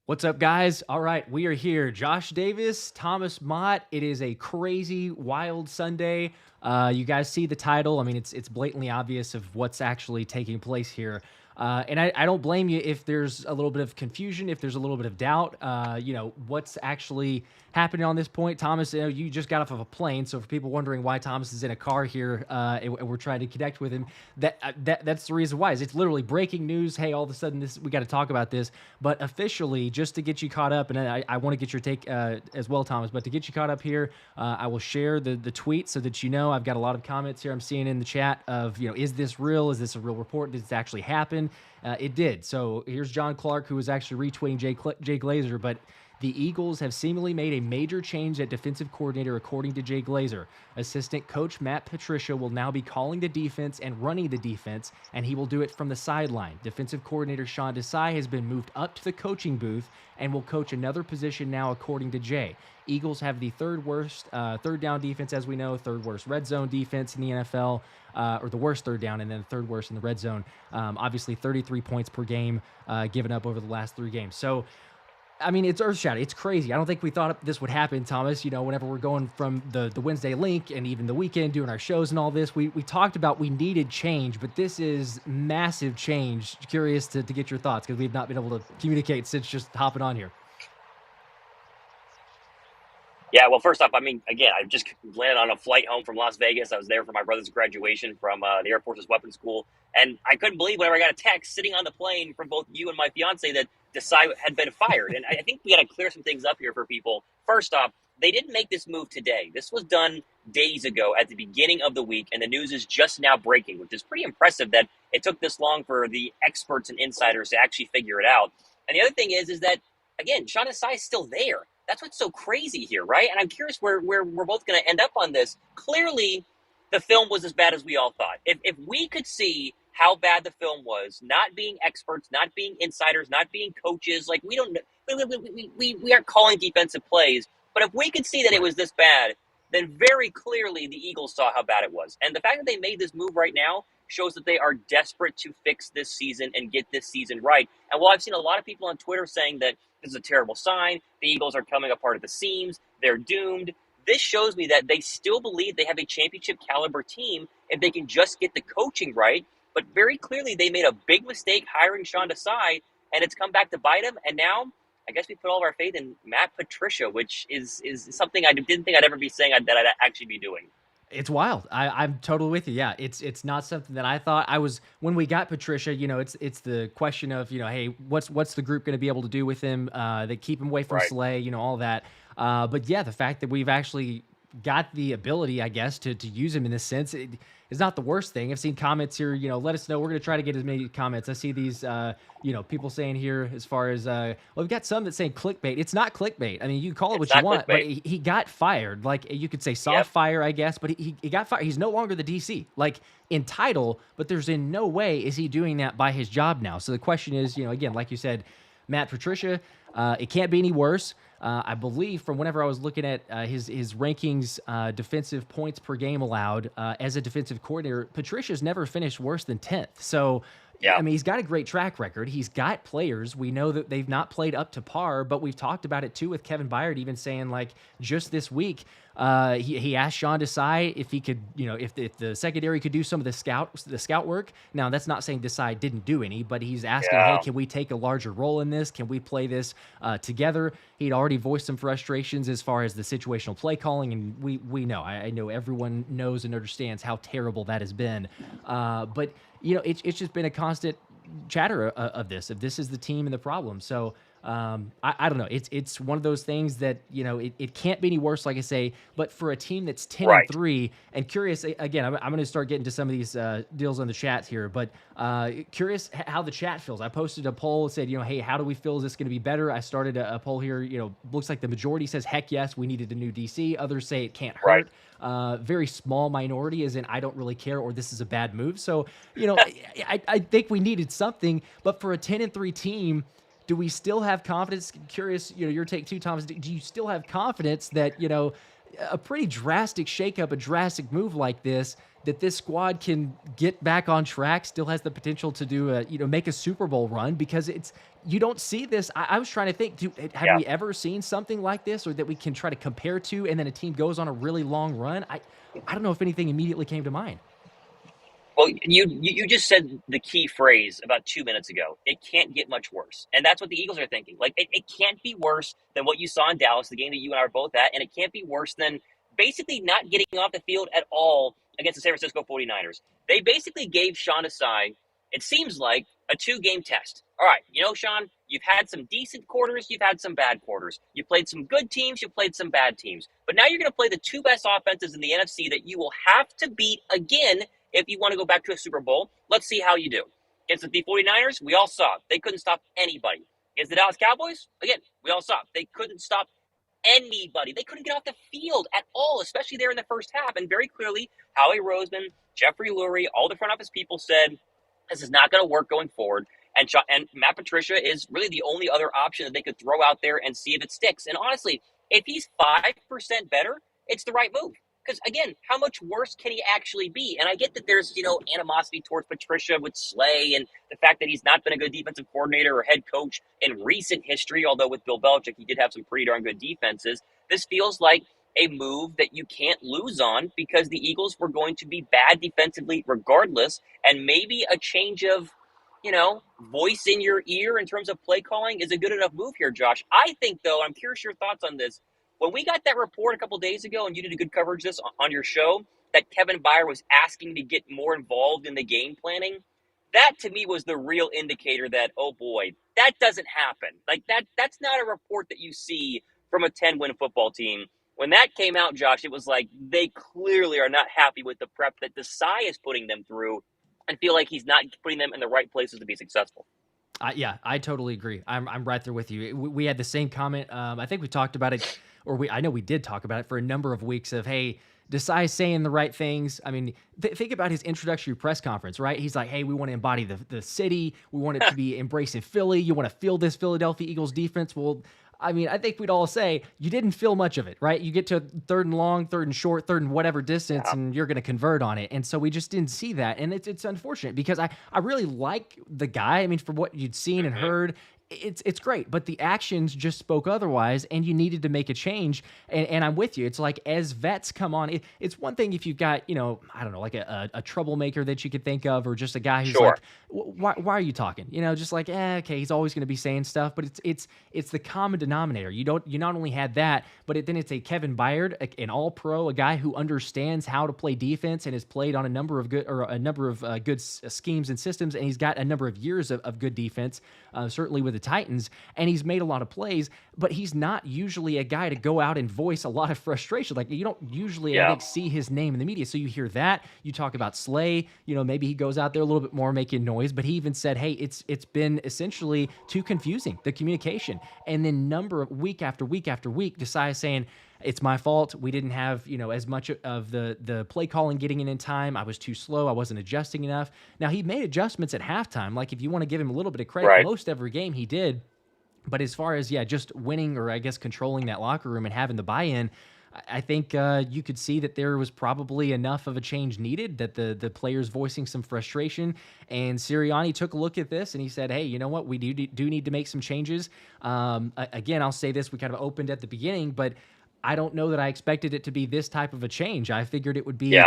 What's up, guys? All right, we are here. Josh Davis, Thomas Mott. It is a crazy, wild Sunday. You guys see the title. I mean, it's blatantly obvious of what's actually taking place here. And I don't blame you if there's a little bit of confusion, if there's a little bit of doubt, what's actually happening on this point. Thomas, you just got off of a plane. So for people wondering why Thomas is in a car here and we're trying to connect with him, that's the reason why. It's literally breaking news. Hey, all of a sudden we got to talk about this. But officially, just to get you caught up, and I want to get your take as well, Thomas, but to get you caught up here, I will share the tweet so that you know. I've got a lot of comments here I'm seeing in the chat of, is this real? Is this a real report? Did this actually happen? It did. So here's John Clark, who was actually retweeting Jay Glazer, but the Eagles have seemingly made a major change at defensive coordinator, according to Jay Glazer. Assistant Coach Matt Patricia will now be calling the defense and running the defense, and he will do it from the sideline. Defensive coordinator Sean Desai has been moved up to the coaching booth and will coach another position now, according to Jay. Eagles have the third worst third down defense, as we know, third worst red zone defense in the NFL, or the worst third down, and then third worst in the red zone. Obviously, 33 points per game given up over the last 3 games. So, I mean, it's earth-shattering. It's crazy. I don't think we thought this would happen, Thomas. Whenever we're going from the Wednesday link and even the weekend doing our shows and all this, we talked about we needed change, but this is massive change. Curious to get your thoughts because we've not been able to communicate since just hopping on here. Yeah, well, first off, I mean, again, I just landed on a flight home from Las Vegas. I was there for my brother's graduation from the Air Force's weapons school. And I couldn't believe whenever I got a text sitting on the plane from both you and my fiance that Desai had been fired. And I think we got to clear some things up here for people. First off, they didn't make this move today. This was done days ago at the beginning of the week, and the news is just now breaking, which is pretty impressive that it took this long for the experts and insiders to actually figure it out. And the other thing is that, again, Sean Desai is still there. That's what's so crazy here, right? And I'm curious where we're both going to end up on this. Clearly, the film was as bad as we all thought. If we could see how bad the film was, not being experts, not being insiders, not being coaches, like we aren't calling defensive plays, but if we could see that it was this bad, then very clearly the Eagles saw how bad it was. And the fact that they made this move right now shows that they are desperate to fix this season and get this season right. And while I've seen a lot of people on Twitter saying that this is a terrible sign, the Eagles are coming apart at the seams, they're doomed, this shows me that they still believe they have a championship caliber team if they can just get the coaching right. But very clearly they made a big mistake hiring Sean Desai, and it's come back to bite them. And now I guess we put all of our faith in Matt Patricia, which is something I didn't think I'd ever be saying that I'd actually be doing. It's wild. I'm totally with you. Yeah, it's not something that I thought. I was when we got Patricia. It's the question of hey, what's the group going to be able to do with him? They keep him away from Right. Slay, all that. But yeah, the fact that we've actually got the ability, I guess, to use him in this sense is not the worst thing. I've seen comments here. Let us know. We're going to try to get as many comments. I see these, people saying here as far as we've got some that saying clickbait. It's not clickbait. I mean, you call it what you want, but he got fired. Like you could say soft fire, I guess, but he got fired. He's no longer the DC, like in title, but there's in no way is he doing that by his job now. So the question is, again, like you said, Matt Patricia, it can't be any worse. I believe from whenever I was looking at his rankings, defensive points per game allowed as a defensive coordinator, Patricia's never finished worse than 10th. So, I mean, he's got a great track record. He's got players. We know that they've not played up to par, but we've talked about it too with Kevin Byard even saying like just this week, he asked Sean Desai if he could, if the secondary could do some of the scout work. Now that's not saying Desai didn't do any, but he's asking, hey, can we take a larger role in this? Can we play this together? He'd already voiced some frustrations as far as the situational play calling, and we know, I know everyone knows and understands how terrible that has been. But it's just been a constant chatter of this, if this is the team and the problem. So I don't know. It's one of those things that, it can't be any worse, like I say, but for a team that's 10-3 and curious, again, I'm going to start getting to some of these deals on the chat here, but curious how the chat feels. I posted a poll, said, hey, how do we feel? Is this going to be better? I started a poll here, looks like the majority says, heck yes, we needed a new DC. Others say it can't hurt. Very small minority as in I don't really care or this is a bad move. So, I think we needed something, but for a 10-3 team, do we still have confidence? Curious, your take too, Thomas. Do you still have confidence that, a pretty drastic shakeup, a drastic move like this that this squad can get back on track, still has the potential to do make a Super Bowl run, because you don't see this. I was trying to think, have we ever seen something like this, or that we can try to compare to, and then a team goes on a really long run? I don't know if anything immediately came to mind. Well, you just said the key phrase about 2 minutes ago. It can't get much worse. And that's what the Eagles are thinking. Like, it can't be worse than what you saw in Dallas, the game that you and I are both at, and it can't be worse than basically not getting off the field at all against the San Francisco 49ers. They basically gave Sean Desai, it seems like, a 2-game test. All right, Sean, you've had some decent quarters, you've had some bad quarters. You played some good teams, you played some bad teams. But now you're going to play the 2 best offenses in the NFC that you will have to beat again if you want to go back to a Super Bowl. Let's see how you do. Against the 49ers, we all saw they couldn't stop anybody. Against the Dallas Cowboys, again, we all saw they couldn't stop anybody. They couldn't get off the field at all, especially there in the first half. And very clearly, Howie Roseman, Jeffrey Lurie, all the front office people said, this is not going to work going forward. And Matt Patricia is really the only other option that they could throw out there and see if it sticks. And honestly, if he's 5% better, it's the right move. Because, again, how much worse can he actually be? And I get that there's, animosity towards Patricia with Slay, and the fact that he's not been a good defensive coordinator or head coach in recent history, although with Bill Belichick, he did have some pretty darn good defenses. This feels like a move that you can't lose on, because the Eagles were going to be bad defensively regardless, and maybe a change of, voice in your ear in terms of play calling is a good enough move here, Josh. I think, though, I'm curious your thoughts on this. When we got that report a couple days ago, and you did a good coverage of this on your show, that Kevin Byard was asking to get more involved in the game planning, that to me was the real indicator that, oh boy, that doesn't happen. Like that's not a report that you see from a 10-win football team. When that came out, Josh, it was like they clearly are not happy with the prep that Desai is putting them through, and feel like he's not putting them in the right places to be successful. Yeah, I totally agree. I'm right there with you. We had the same comment. I think we talked about it, I know we did talk about it for a number of weeks of, hey, Desai saying the right things. I mean, think about his introductory press conference, right? He's like, hey, we want to embody the city. We want it to be embracing Philly. You want to feel this Philadelphia Eagles defense. Well, I mean, I think we'd all say you didn't feel much of it, right? You get to 3rd and long, 3rd and short, 3rd and whatever distance, and you're going to convert on it. And so we just didn't see that. And it's unfortunate, because I really like the guy. I mean, for what you'd seen and heard, it's great, but the actions just spoke otherwise, and you needed to make a change. And I'm with you. It's like, as vets come on, it's one thing if you've got, I don't know, like a troublemaker that you could think of, or just a guy who's like, why are you talking? Just like, okay, he's always going to be saying stuff, but it's the common denominator. You not only had that, but then it's a Kevin Byard, an all-pro, a guy who understands how to play defense and has played on a number of good schemes and systems, and he's got a number of years of good defense, certainly with the Titans, and he's made a lot of plays, but he's not usually a guy to go out and voice a lot of frustration. Like, you don't usually, I think, see his name in the media. So you hear that, you talk about Slay, maybe he goes out there a little bit more making noise, but he even said, hey, it's been essentially too confusing, the communication. And then week after week after week, Desai saying, it's my fault. We didn't have, as much of the play calling getting in time. I was too slow. I wasn't adjusting enough. Now, he made adjustments at halftime. Like, if you want to give him a little bit of credit, most every game he did. But as far as, just winning, or I guess controlling that locker room and having the buy-in, I think you could see that there was probably enough of a change needed, that the players voicing some frustration. And Sirianni took a look at this and he said, hey, you know what? We do need to make some changes. Again, I'll say this, we kind of opened at the beginning, but I don't know that I expected it to be this type of a change. I figured it would be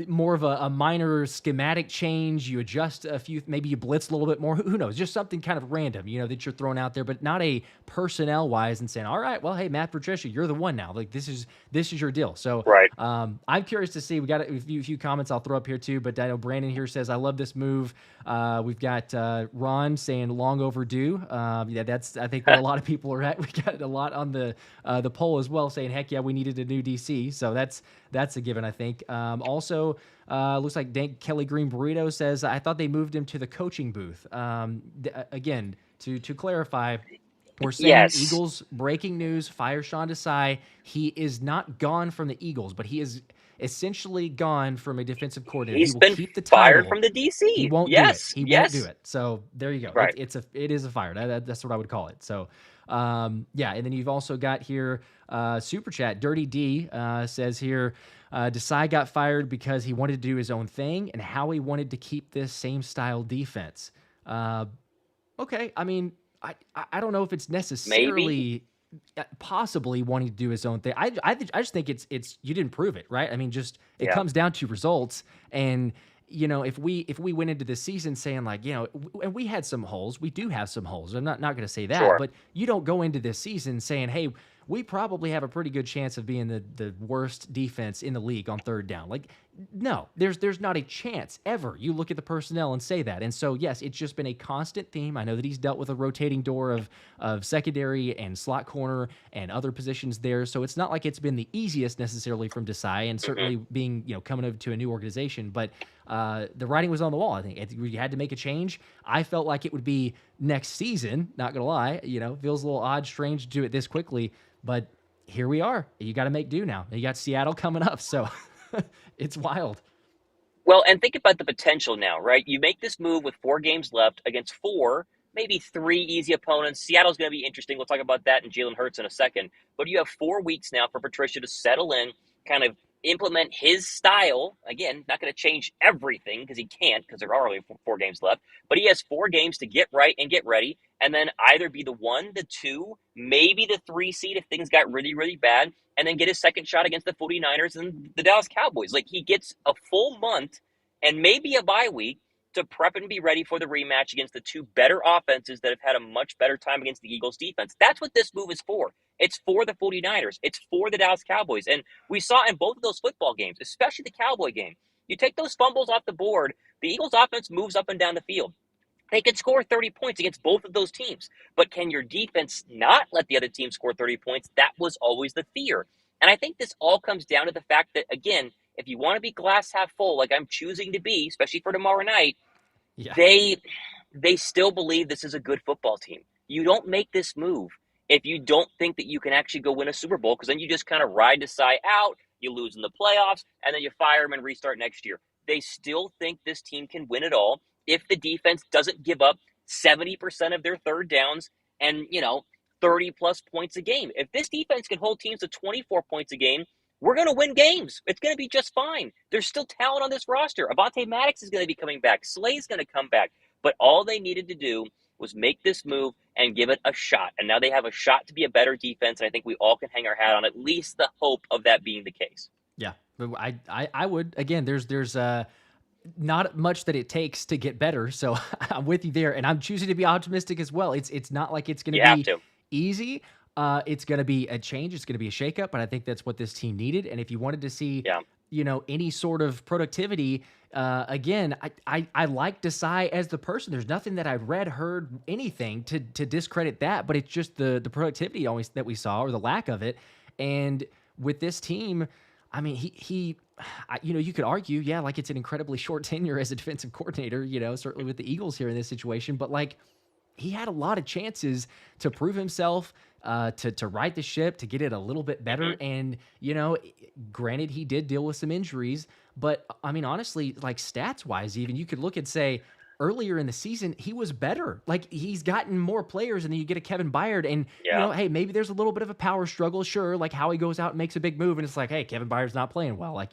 more of a minor schematic change. You adjust a few, maybe you blitz a little bit more. Who knows? Just something kind of random, that you're throwing out there, but not a personnel wise and saying, all right, well, hey, Matt Patricia, you're the one now. Like, this is your deal. So I'm curious to see. We got a few comments I'll throw up here too, but I know Brandon here says, I love this move. We've got Ron saying long overdue. That's, I think, where a lot of people are at. We got a lot on the poll as well saying, heck yeah, we needed a new DC. So that's a given, I think. Also, looks like Dank Kelly Green Burrito says, I thought they moved him to the coaching booth. Again, to clarify, we're saying Eagles breaking news, fire Sean Desai. He is not gone from the Eagles, but he is essentially gone from a defensive coordinator. He's been keep the fired from the DC. He won't do it. He won't do it. So there you go. Right. It is a fire. That's what I would call it. So and then you've also got here Super Chat. Dirty D says here, Desai got fired because he wanted to do his own thing and how he wanted to keep this same style defense. Okay, I mean, I don't know if it's Maybe. necessarily possibly wanting to do his own thing. I just think it's you didn't prove it, right? I mean, just it Yeah. comes down to results. And if we went into this season saying like, and we had some holes, we do have some holes. I'm not going to say that, Sure. but you don't go into this season saying, hey, we probably have a pretty good chance of being the worst defense in the league on third down. Like, no, there's not a chance ever. You look at the personnel and say that. And so, yes, it's just been a constant theme. I know that he's dealt with a rotating door of secondary and slot corner and other positions there. So it's not like it's been the easiest necessarily from Desai, and certainly being, coming over to a new organization. But the writing was on the wall. I think we had to make a change. I felt like it would be next season. Not gonna lie, feels a little odd, strange to do it this quickly. But here we are. You got to make do now. You got Seattle coming up, so it's wild. Well, and think about the potential now, right? You make this move with 4 games left against 4, maybe 3 easy opponents. Seattle's going to be interesting. We'll talk about that and Jalen Hurts in a second. But you have 4 weeks now for Patricia to settle in, kind of implement his style. Again, not going to change everything because he can't, because there are only 4 games left. But he has 4 games to get right and get ready, and then either be the 1, the 2, maybe the 3 seed if things got really, really bad, and then get his second shot against the 49ers and the Dallas Cowboys. Like, he gets a full month and maybe a bye week to prep and be ready for the rematch against the 2 better offenses that have had a much better time against the Eagles defense. That's what this move is for. It's for the 49ers. It's for the Dallas Cowboys. And we saw in both of those football games, especially the Cowboy game, you take those fumbles off the board, the Eagles offense moves up and down the field. They could score 30 points against both of those teams. But can your defense not let the other team score 30 points? That was always the fear. And I think this all comes down to the fact that, again, if you want to be glass half full, like I'm choosing to be, especially for tomorrow night, Yeah. they still believe this is a good football team. You don't make this move if you don't think that you can actually go win a Super Bowl, because then you just kind of ride Desai out, you lose in the playoffs, and then you fire him and restart next year. They still think this team can win it all if the defense doesn't give up 70% of their third downs and, 30 plus points a game. If this defense can hold teams to 24 points a game, we're going to win games. It's going to be just fine. There's still talent on this roster. Avonte Maddox is going to be coming back. Slay's going to come back. But all they needed to do was make this move and give it a shot. And now they have a shot to be a better defense. And I think we all can hang our hat on at least the hope of that being the case. Yeah, but I would, again. There's not much that it takes to get better, so I'm with you there, and I'm choosing to be optimistic as well. It's not like it's going to be easy. It's going to be a change. It's going to be a shakeup, but I think that's what this team needed. And if you wanted to see, any sort of productivity, again, I like Desai as the person. There's nothing that I've read, heard, anything to discredit that, but it's just the productivity always that we saw, or the lack of it. And with this team, I mean, you could argue, like it's an incredibly short tenure as a defensive coordinator, certainly with the Eagles here in this situation, but like he had a lot of chances to prove himself, to right the ship, to get it a little bit better. And, granted, he did deal with some injuries, but I mean, honestly, like stats wise, even you could look and say, earlier in the season, he was better. Like he's gotten more players, and then you get a Kevin Byard, and hey, maybe there's a little bit of a power struggle, sure. Like how he goes out and makes a big move, and it's like, hey, Kevin Byard's not playing well. Like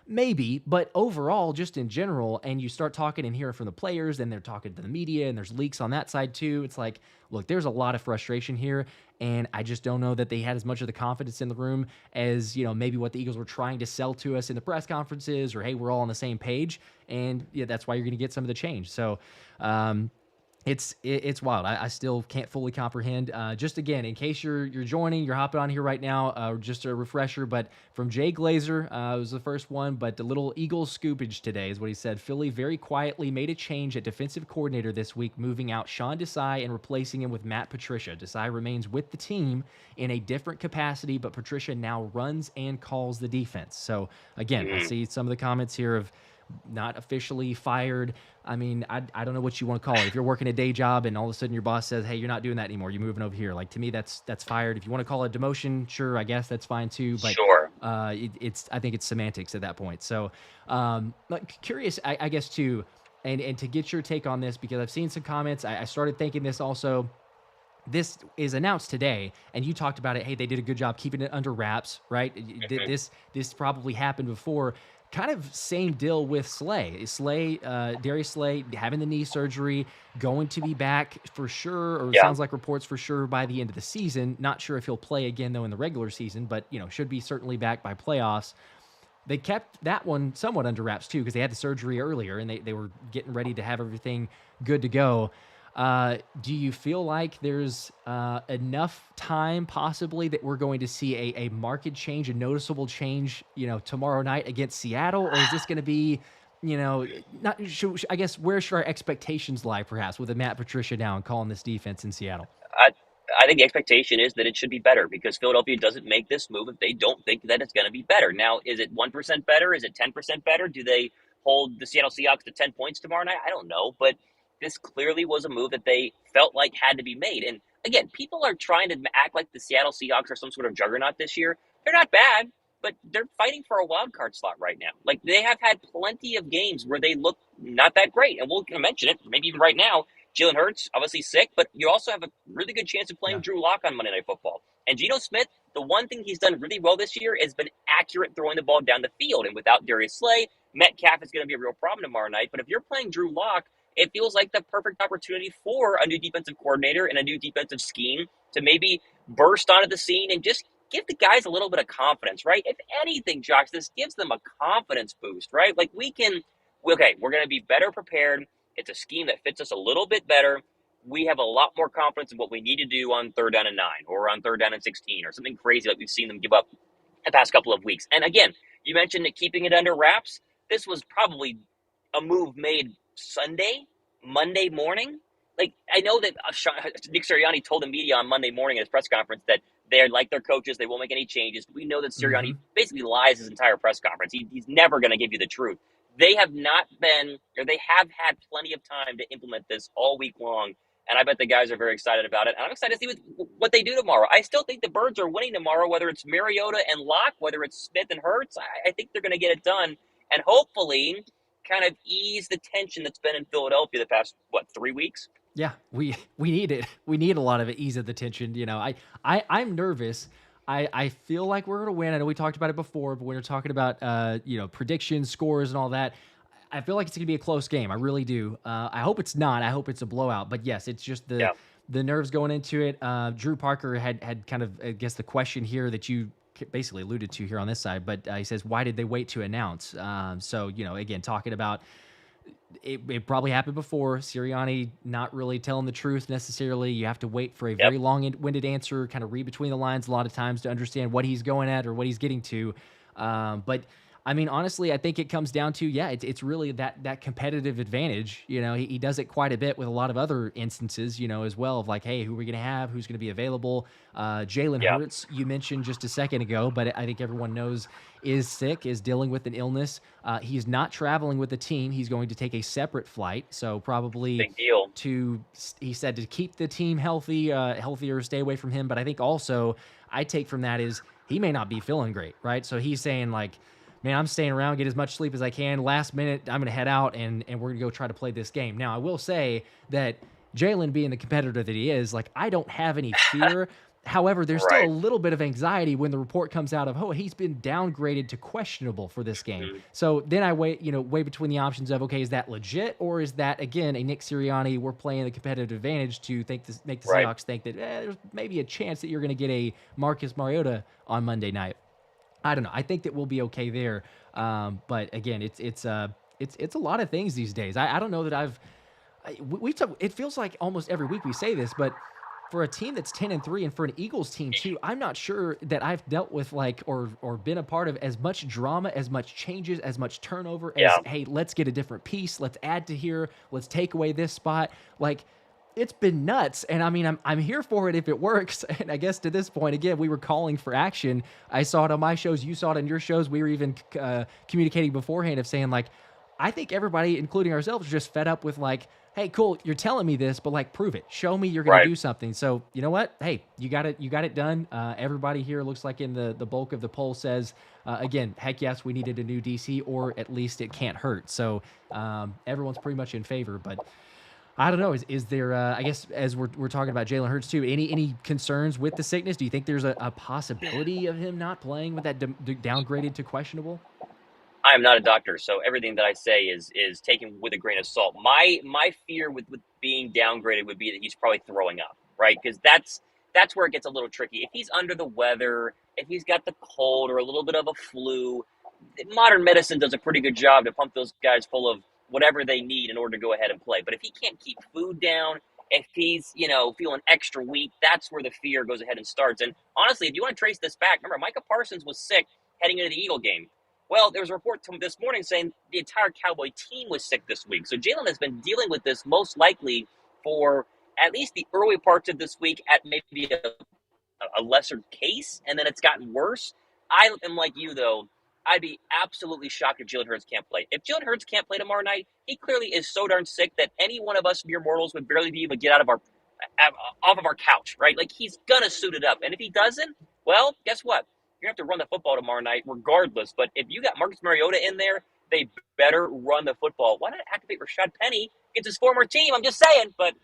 maybe, but overall, just in general, and you start talking and hearing from the players, and they're talking to the media, and there's leaks on that side too. It's like, look, there's a lot of frustration here, and I just don't know that they had as much of the confidence in the room as maybe what the Eagles were trying to sell to us in the press conferences, or hey, we're all on the same page. And that's why you're going to get some of the change. So it's wild. I still can't fully comprehend. Just again, in case you're joining, you're hopping on here right now, just a refresher, but from Jay Glazer, was the first one, but the little Eagles scoopage today is what he said. Philly very quietly made a change at defensive coordinator this week, moving out Sean Desai and replacing him with Matt Patricia. Desai remains with the team in a different capacity, but Patricia now runs and calls the defense. So again, I see some of the comments here of not officially fired. I mean, I don't know what you want to call it. If you're working a day job and all of a sudden your boss says, hey, you're not doing that anymore, you're moving over here. Like, to me, that's fired. If you want to call it demotion, sure, I guess that's fine too. But sure. I think it's semantics at that point. So curious, I guess too, and to get your take on this, because I've seen some comments. I started thinking this also. this is announced today, and you talked about it. Hey, they did a good job keeping it under wraps, right? Mhm. This probably happened before. Kind of same deal with Darius Slay having the knee surgery, going to be back for sure, or Yeah. sounds like reports for sure by the end of the season. Not sure if he'll play again though in the regular season, but should be certainly back by playoffs. They kept that one somewhat under wraps too because they had the surgery earlier and they were getting ready to have everything good to go. Do you feel like there's enough time possibly that we're going to see a market change, a noticeable change, tomorrow night against Seattle? Or is this going to be, not, I guess, where should our expectations lie perhaps with a Matt Patricia now and calling this defense in Seattle? I I think the expectation is that it should be better because Philadelphia doesn't make this move if they don't think that it's going to be better. Now, is it 1% better? Is it 10% better? Do they hold the Seattle Seahawks to 10 points tomorrow night? I don't know, but this clearly was a move that they felt like had to be made. And again, people are trying to act like the Seattle Seahawks are some sort of juggernaut this year. They're not bad, but they're fighting for a wild card slot right now. Like they have had plenty of games where they look not that great, and we'll mention it maybe even right now. Jalen Hurts, obviously sick, but you also have a really good chance of playing Yeah. Drew Lock on Monday Night Football. And Geno Smith, the one thing he's done really well this year has been accurate throwing the ball down the field. And without Darius Slay, Metcalf is going to be a real problem tomorrow night. But if you're playing Drew Lock, it feels like the perfect opportunity for a new defensive coordinator and a new defensive scheme to maybe burst onto the scene and just give the guys a little bit of confidence, right? If anything, Josh, this gives them a confidence boost, right? Like we're going to be better prepared. It's a scheme that fits us a little bit better. We have a lot more confidence in what we need to do on 3rd down and 9 or on 3rd down and 16 or something crazy like we've seen them give up the past couple of weeks. And again, you mentioned that keeping it under wraps. This was probably a move made Sunday, Monday morning. Like, I know that Nick Sirianni told the media on Monday morning at his press conference that they're like their coaches. They won't make any changes. We know that Hmm. Sirianni basically lies his entire press conference. He's never going to give you the truth. They have not been, or they have had plenty of time to implement this all week long. And I bet the guys are very excited about it. And I'm excited to see what they do tomorrow. I still think the Birds are winning tomorrow, whether it's Mariota and Locke, whether it's Smith and Hurts. I think they're going to get it done. And hopefully kind of ease the tension that's been in Philadelphia the past, 3 weeks? Yeah, we need it. We need a lot of it, ease of the tension. I'm nervous. I feel like we're gonna win. I know we talked about it before, but when we're talking about predictions, scores, and all that, I feel like it's gonna be a close game. I really do. I hope it's not. I hope it's a blowout. But yes, it's just Yeah. the nerves going into it. Drew Parker had kind of, I guess, the question here that you basically alluded to here on this side, but he says, why did they wait to announce? So again, talking about it probably happened before. Sirianni not really telling the truth necessarily. You have to wait for a Yep. very long-winded answer, kind of read between the lines a lot of times to understand what he's going at or what he's getting to. But I mean, honestly, I think it comes down to, yeah, it's really that competitive advantage. He does it quite a bit with a lot of other instances, as well of like, hey, who are we going to have? Who's going to be available? Jalen Yeah. Hurts, you mentioned just a second ago, but I think everyone knows is sick, is dealing with an illness. He's not traveling with the team. He's going to take a separate flight. So probably Big deal. he said to keep the team healthier, stay away from him. But I think also I take from that is he may not be feeling great, right? So he's saying like, man, I'm staying around, get as much sleep as I can. Last minute, I'm going to head out and we're going to go try to play this game. Now, I will say that Jalen being the competitor that he is, like, I don't have any fear. However, there's still a Right. little bit of anxiety when the report comes out of, oh, he's been downgraded to questionable for this game. Mhm. So then I weigh between the options of, okay, is that legit? Or is that, again, a Nick Sirianni, we're playing the competitive advantage to make the Right. Seahawks think that there's maybe a chance that you're going to get a Marcus Mariota on Monday night. I don't know. I think that we'll be okay there. But again, it's a lot of things these days. I don't know that we've talked. It feels like almost every week we say this, but for a team that's 10-3 and for an Eagles team too, I'm not sure that I've dealt with or been a part of as much drama, as much changes, as much turnover as, Yeah. hey, let's get a different piece, let's add to here, let's take away this spot. Like, it's been nuts, and I mean, I'm here for it if it works. And I guess to this point, again, we were calling for action. I saw it on my shows, you saw it on your shows. We were even communicating beforehand of saying like, I think everybody, including ourselves, are just fed up with like, hey, cool, you're telling me this, but like, prove it. Show me you're going to Right. do something. So you know what? Hey, you got it done. Everybody here looks like in the bulk of the poll says, again, heck yes, we needed a new DC, or at least it can't hurt. So everyone's pretty much in favor, but. I don't know. Is there? I guess as we're talking about Jalen Hurts too. Any concerns with the sickness? Do you think there's a possibility of him not playing with that downgraded to questionable? I am not a doctor, so everything that I say is taken with a grain of salt. My fear with being downgraded would be that he's probably throwing up, right? Because that's where it gets a little tricky. If he's under the weather, if he's got the cold or a little bit of a flu, modern medicine does a pretty good job to pump those guys full of whatever they need in order to go ahead and play. But if he can't keep food down, if he's feeling extra weak, that's where the fear goes ahead and starts. And honestly, if you want to trace this back, remember Micah Parsons was sick heading into the Eagle game. Well, there was a report this morning saying the entire Cowboy team was sick this week. So Jalen has been dealing with this most likely for at least the early parts of this week at maybe a lesser case, and then it's gotten worse. I am like you, though. I'd be absolutely shocked if Jalen Hurts can't play. If Jalen Hurts can't play tomorrow night, he clearly is so darn sick that any one of us mere mortals would barely be able to get off of our couch, right? Like, he's going to suit it up. And if he doesn't, well, guess what? You're going to have to run the football tomorrow night regardless. But if you got Marcus Mariota in there, they better run the football. Why not activate Rashad Penny? It's his former team. I'm just saying. But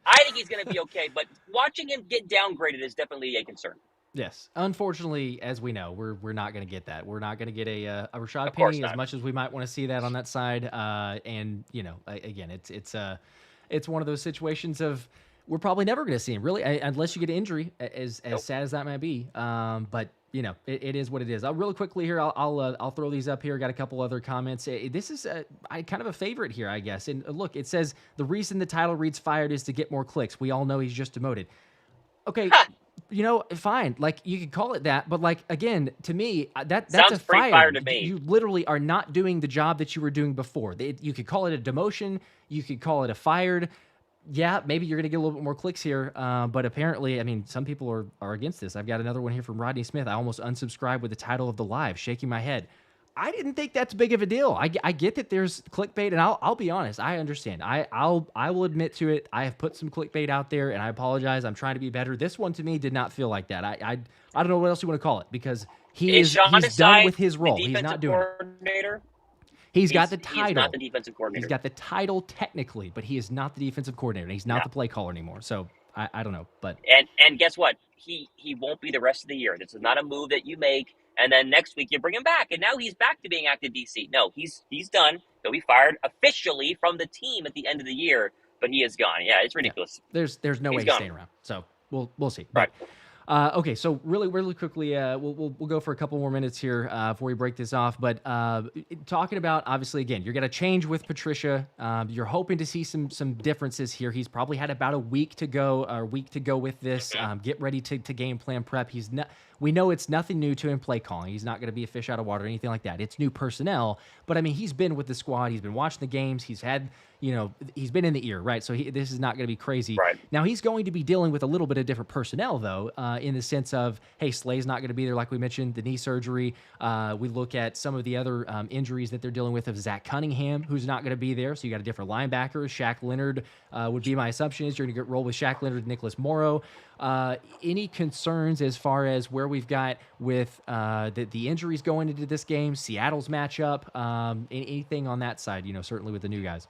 I think he's going to be okay. But watching him get downgraded is definitely a concern. Yes. Unfortunately, as we know, we're not going to get that. We're not going to get a Rashad Penny as much as we might want to see that on that side. And again, it's one of those situations of we're probably never going to see him really, unless you get an injury, as sad as that might be. But it is what it is. Really quickly here, I'll throw these up here. Got a couple other comments. This is kind of a favorite here, I guess. And look, it says the reason the title reads "fired" is to get more clicks. We all know he's just demoted. Okay. Fine. Like, you could call it that, but like, again, to me, that's sounds a pretty fire to me. You literally are not doing the job that you were doing before. You could call it a demotion. You could call it a fired. Yeah, maybe you're going to get a little bit more clicks here, but apparently, I mean, some people are against this. I've got another one here from Rodney Smith. I almost unsubscribed with the title of the live, shaking my head. I didn't think that's big of a deal. I get that there's clickbait, and I'll be honest. I understand. I will admit to it. I have put some clickbait out there, and I apologize. I'm trying to be better. This one to me did not feel like that. I don't know what else you want to call it, because he's done with his role. He's not doing it. He's got the title. He's not the defensive coordinator. He's got the title technically, but he is not the defensive coordinator. He's not the play caller anymore. So I don't know, but and guess what? He won't be the rest of the year. This is not a move that you make and then next week you bring him back, and now he's back to being active DC. No, he's done. He'll be fired officially from the team at the end of the year, but he is gone. Yeah, it's ridiculous. Yeah. There's no way he's staying around. So we'll see. Right. Okay, so really quickly, we'll go for a couple more minutes here before we break this off. But talking about, obviously, again, you're going to change with Patricia. You're hoping to see some differences here. He's probably had about a week to go with this. Get ready to game plan prep. We know it's nothing new to him play calling. He's not going to be a fish out of water or anything like that. It's new personnel. But, I mean, he's been with the squad. He's been watching the games. He's had, he's been in the ear, right? So this is not going to be crazy. Right. Now, he's going to be dealing with a little bit of different personnel, though, in the sense of, hey, Slay's not going to be there, like we mentioned, the knee surgery. We look at some of the other injuries that they're dealing with of Zach Cunningham, who's not going to be there. So you got a different linebacker. Shaq Leonard would be my assumption is you're going to get roll with Shaq Leonard and Nicholas Morrow. Any concerns as far as where we've got with the injuries going into this game, Seattle's matchup, anything on that side, certainly with the new guys?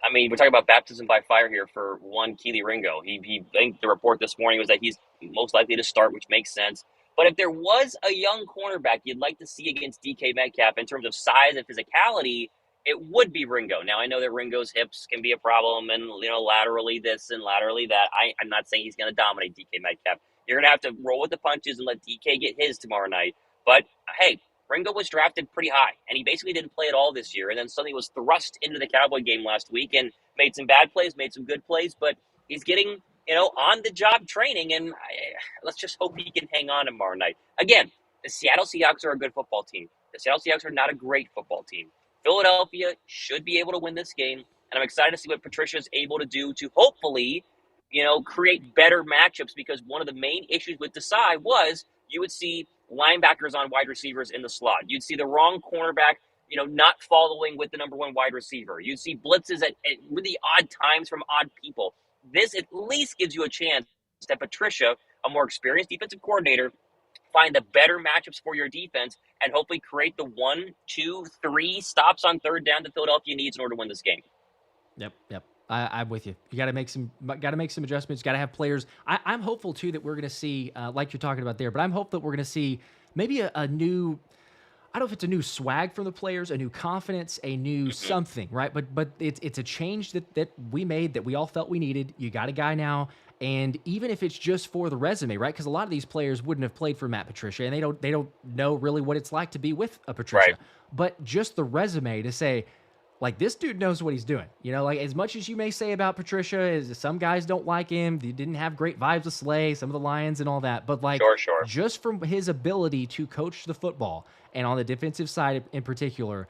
I mean, we're talking about baptism by fire here for one Keely Ringo. I think the report this morning was that he's most likely to start, which makes sense. But if there was a young cornerback you'd like to see against DK Metcalf in terms of size and physicality, it would be Ringo. Now, I know that Ringo's hips can be a problem and, laterally this and laterally that. I'm not saying he's going to dominate DK Metcalf. You're going to have to roll with the punches and let DK get his tomorrow night. But, hey, Ringo was drafted pretty high, and he basically didn't play at all this year, and then suddenly was thrust into the Cowboy game last week and made some bad plays, made some good plays, but he's getting, on-the-job training, and let's just hope he can hang on tomorrow night. Again, the Seattle Seahawks are a good football team. The Seattle Seahawks are not a great football team. Philadelphia should be able to win this game, and I'm excited to see what Patricia is able to do to hopefully, create better matchups, because one of the main issues with Desai was you would see linebackers on wide receivers in the slot. You'd see the wrong cornerback, not following with the number one wide receiver. You'd see blitzes at really odd times from odd people. This at least gives you a chance that Patricia, a more experienced defensive coordinator, find the better matchups for your defense and hopefully create the 1, 2, 3 stops on third down that Philadelphia needs in order to win this game. Yep. I'm with you. You got to make some adjustments. Got to have players. I'm hopeful too that we're going to see, like you're talking about there, but I'm hopeful that we're going to see maybe a new. I don't know if it's a new swag from the players, a new confidence, a new Hmm. something, right? But it's a change that we made that we all felt we needed. You got a guy now, and even if it's just for the resume, right? Because a lot of these players wouldn't have played for Matt Patricia, and they don't know really what it's like to be with a Right. Patricia. But just the resume to say, like, this dude knows what he's doing. Like, as much as you may say about Patricia, is some guys don't like him. He didn't have great vibes with Slay, some of the Lions and all that. But like, Sure. Sure. just from his ability to coach the football and on the defensive side in particular,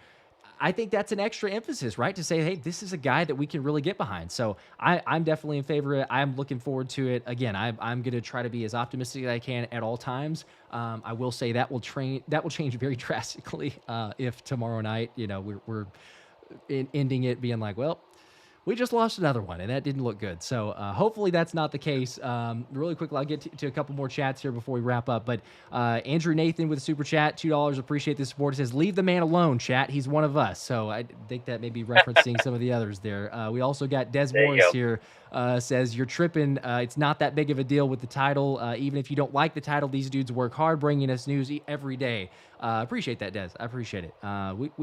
I think that's an extra emphasis, right? To say, hey, this is a guy that we can really get behind. So I'm definitely in favor of it. I'm looking forward to it. Again, I'm going to try to be as optimistic as I can at all times. I will say that will change very drastically if tomorrow night, we're ending it being like, well, we just lost another one, and that didn't look good. So hopefully that's not the case. Really quickly, I'll get to a couple more chats here before we wrap up. But Andrew Nathan with a super chat, $2. Appreciate the support. It says, leave the man alone, chat. He's one of us. So I think that may be referencing some of the others there. We also got Des There you Morris go. here. Says, you're tripping. It's not that big of a deal with the title. Even if you don't like the title, these dudes work hard bringing us news every day. Appreciate that, Des. I appreciate it.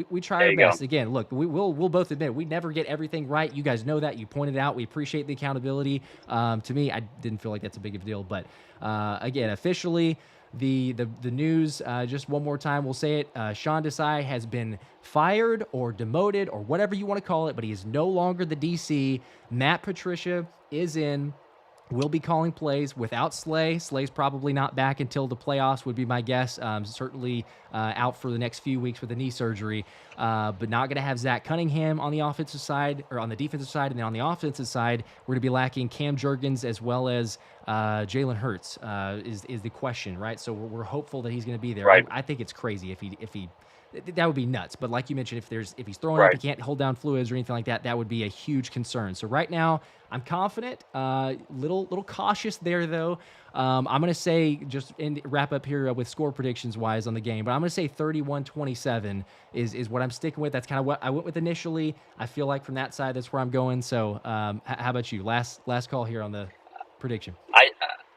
We try There our you go. best. Again, look, we'll both admit we never get everything right. You guys know that. You pointed out. We appreciate the accountability. To me, I didn't feel like that's a big of a deal. But again, officially, the news, just one more time, we'll say it. Sean Desai has been fired or demoted or whatever you want to call it, but he is no longer the DC. Matt Patricia is in. We'll be calling plays without Slay. Slay's probably not back until the playoffs, would be my guess. Certainly out for the next few weeks with the knee surgery. But not going to have Zach Cunningham on the offensive side, or on the defensive side. And then on the offensive side, we're going to be lacking Cam Jurgens as well as Jalen Hurts is the question, right? So we're hopeful that he's going to be there. Right. I think it's crazy if he that would be nuts. But like you mentioned, if he's throwing up, he Right. can't hold down fluids or anything like that, that would be a huge concern. So right now, I'm confident. Little cautious there though. I'm gonna say just wrap up here with score predictions wise on the game, but I'm gonna say 31-27 is what I'm sticking with. That's kind of what I went with initially. I feel like from that side, that's where I'm going. So how about you? Last call here on the prediction.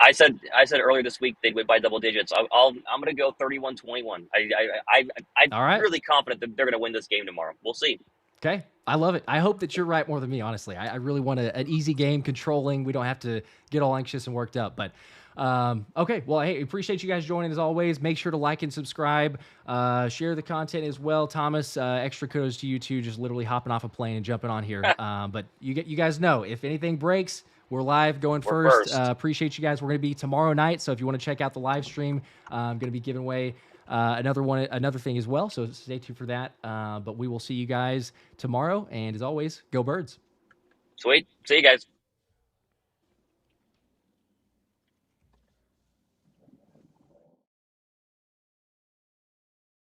I said earlier this week they'd win by double digits. I'm going to go 31-21. I'm All right. really confident that they're going to win this game tomorrow. We'll see. Okay. I love it. I hope that you're right more than me, honestly. I really want an easy game, controlling. We don't have to get all anxious and worked up. But okay. Well, hey, appreciate you guys joining as always. Make sure to like and subscribe. Share the content as well. Thomas, extra kudos to you too, just literally hopping off a plane and jumping on here. But you guys know, if anything breaks, we're live going We're first. first. Appreciate you guys. We're going to be tomorrow night. So if you want to check out the live stream, I'm going to be giving away another thing as well. So stay tuned for that. But we will see you guys tomorrow. And as always, go Birds. Sweet. See you guys.